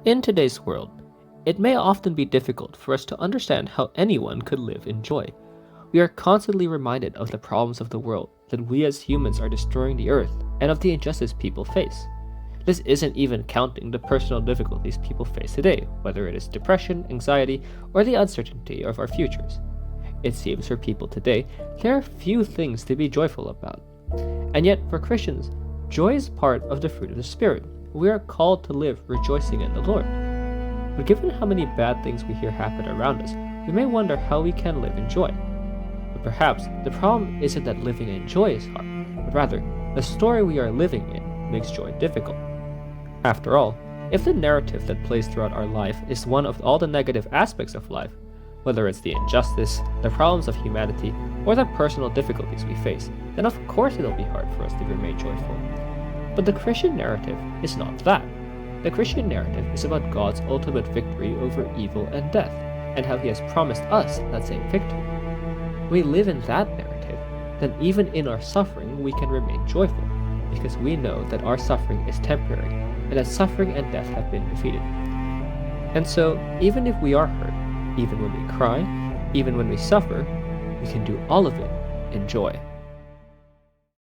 In today's world, it may often be difficult for us to understand how anyone could live in joy. We are constantly reminded of the problems of the world, that we as humans are destroying the earth, and of the injustice people face. This isn't even counting the personal difficulties people face today, whether it is depression, anxiety, or the uncertainty of our futures. It seems for people today, there are few things to be joyful about. And yet, for Christians, joy is part of the fruit of the Spirit. We are called to live rejoicing in the Lord. But given how many bad things we hear happen around us, we may wonder how we can live in joy. But perhaps the problem isn't that living in joy is hard, but rather, the story we are living in makes joy difficult. After all, if the narrative that plays throughout our life is one of all the negative aspects of life, whether it's the injustice, the problems of humanity, or the personal difficulties we face, then of course it'll be hard for us to remain joyful. But the Christian narrative is not that. The Christian narrative is about God's ultimate victory over evil and death, and how He has promised us that same victory. When we live in that narrative, then even in our suffering we can remain joyful, because we know that our suffering is temporary, and that suffering and death have been defeated. And so, even if we are hurt, even when we cry, even when we suffer, we can do all of it in joy.